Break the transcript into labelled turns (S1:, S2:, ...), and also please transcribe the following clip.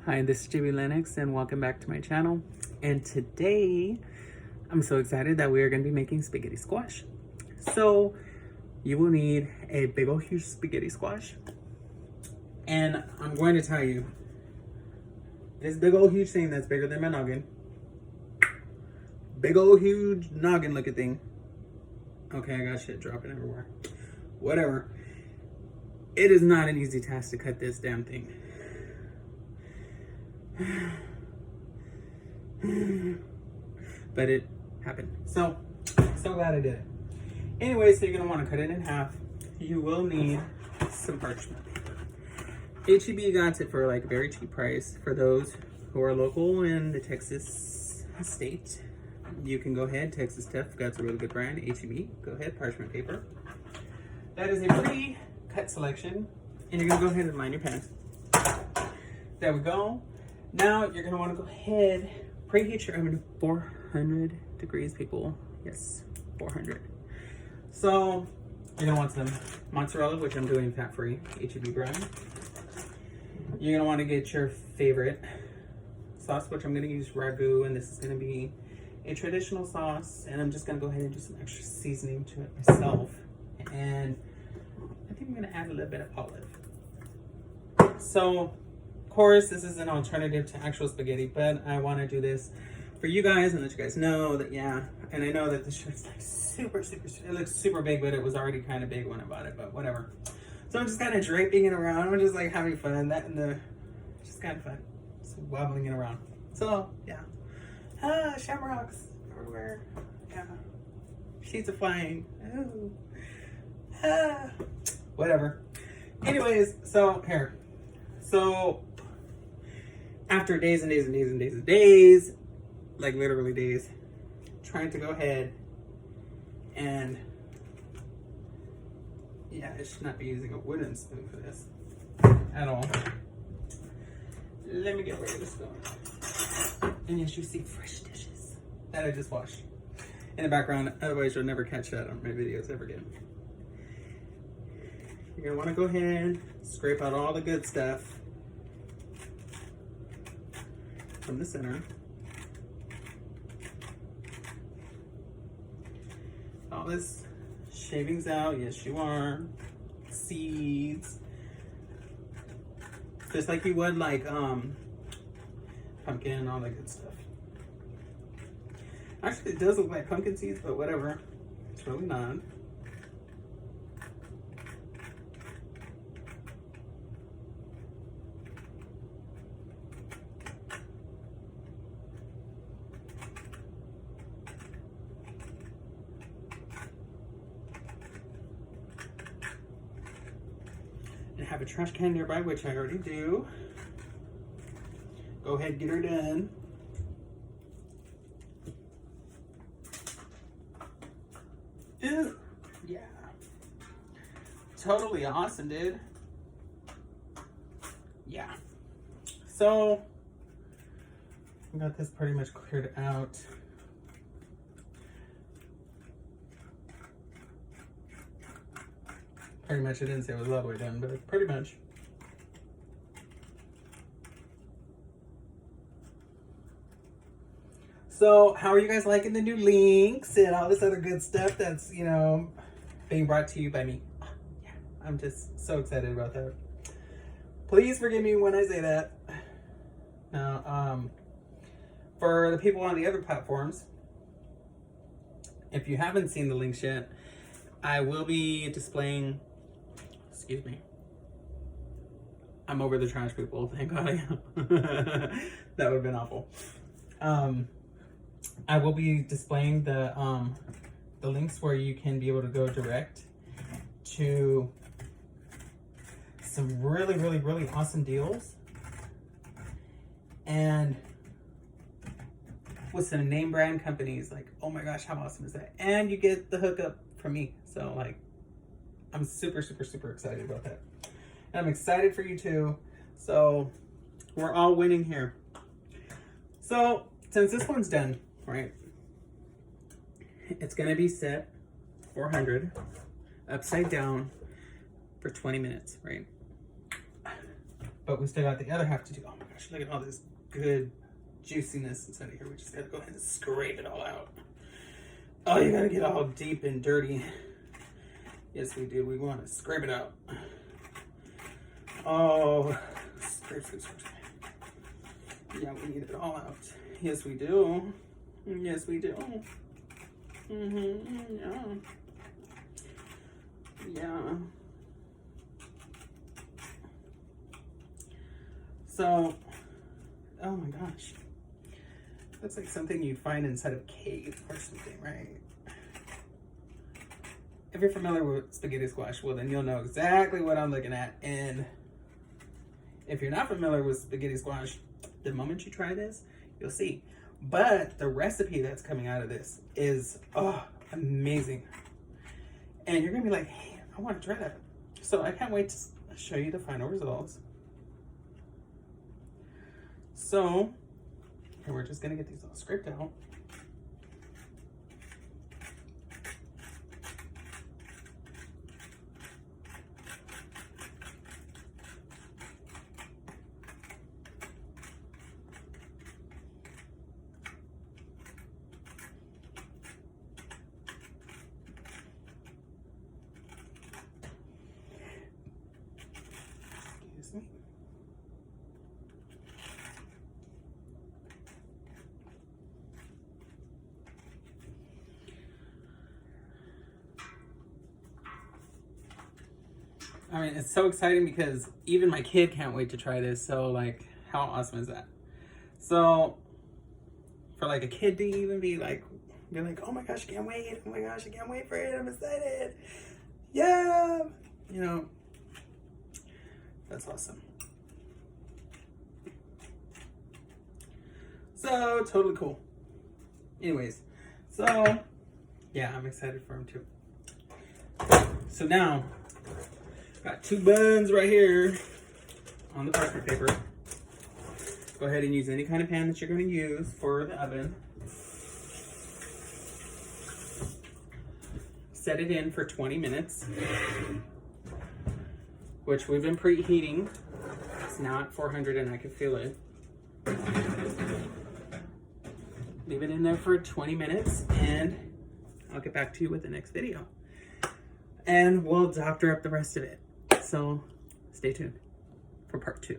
S1: Hi, this is LENNUX and welcome back to my channel. And today, I'm so excited that we are going to be making spaghetti squash. So, you will need a big old huge spaghetti squash. And I'm going to tell you, this big old huge thing that's bigger than my noggin. Big old huge noggin looking thing. Okay, I got shit dropping everywhere. Whatever. It is not an easy task to cut this damn thing. But it happened. So glad I did it. Anyway, so you're gonna want to cut it in half. You will need some parchment paper. HEB got it for like a very cheap price. For those who are local in the Texas state, you can go ahead. Texas Tough got a really good brand, HEB. Go ahead, parchment paper. That is a pre-cut selection, and you're gonna go ahead and line your pan. There we go. Now you're gonna want to go ahead, preheat your oven to 400 degrees, people. Yes, 400. So you're gonna want some mozzarella, which I'm doing fat-free, HEB brand. You're gonna want to get your favorite sauce, which I'm gonna use Ragu, and this is gonna be a traditional sauce. And I'm just gonna go ahead and do some extra seasoning to it myself. And I think I'm gonna add a little bit of olive. So, of course, this is an alternative to actual spaghetti, but I want to do this for you guys and let you guys know that, yeah. And I know that the shirt's like super, it looks super big, but it was already kind of big when I bought it, but whatever. So I'm just kind of draping it around. I'm just like having fun. Just kind of fun. Just wobbling it around. So, yeah. Shamrocks everywhere. Yeah. Sheets are flying. Ooh. Whatever. Anyways, so here. So after days and days and days and days and days, like literally days, trying to go ahead and, yeah, I should not be using a wooden spoon for this at all. Let me get rid of this spoon. And yes, you see fresh dishes that I just washed in the background. Otherwise, you'll never catch that on my videos ever again. You're gonna want to go ahead, scrape out all the good stuff from the center. All this shavings out, yes you are. Seeds. Just like you would like pumpkin and all that good stuff. Actually, it does look like pumpkin seeds, but whatever. It's really not. And have a trash can nearby, which I already do. Go ahead and get her done. Ew. Yeah. Totally awesome, dude. Yeah. So, I got this pretty much cleared out. Pretty much, I didn't say it was all the way done, but pretty much. So, how are you guys liking the new links and all this other good stuff that's, you know, being brought to you by me? Yeah, I'm just so excited about that. Please forgive me when I say that. Now, for the people on the other platforms, if you haven't seen the links yet, I will be displaying. Excuse me. I'm over the trash, people. Thank God I am. That would have been awful. I will be displaying the links where you can be able to go direct to some really awesome deals, and with some name brand companies. Like, oh my gosh, how awesome is that? And you get the hookup from me. So like, I'm super excited about that. And I'm excited for you too. So we're all winning here. So since this one's done, right, it's gonna be set 400 upside down for 20 minutes, right? but we still got the other half to do. Oh my gosh, look at all this good juiciness inside of here. We just gotta go ahead and scrape it all out. Oh, you gotta get all deep and dirty. Yes, we do. We want to scrape it out. Oh, scrape, scrape, scrape. Yeah, we need it all out. Yes, we do. Yes, we do. Yeah. Yeah. So, oh my gosh. Looks like something you find inside of a cave or something, right? If you're familiar with spaghetti squash, well then you'll know exactly what I'm looking at. And if you're not familiar with spaghetti squash, the moment you try this, you'll see. But the recipe that's coming out of this is, oh, amazing. And you're gonna be like, hey, I want to try that. So I can't wait to show you the final results. So, here we're just gonna get these all scraped out. Excuse me. I mean, it's so exciting because even my kid can't wait to try this. So, like, how awesome is that? So, for like a kid to even be like, oh my gosh, I can't wait. Oh my gosh, I can't wait for it. I'm excited. Yeah. You know, that's awesome. So, totally cool. Anyways, so, yeah, I'm excited for him too. So now, got 2 buns right here on the parchment paper. Go ahead and use any kind of pan that you're going to use for the oven. Set it in for 20 minutes, which we've been preheating. It's now at 400 and I can feel it. Leave it in there for 20 minutes and I'll get back to you with the next video. And we'll doctor up the rest of it. So stay tuned for part 2.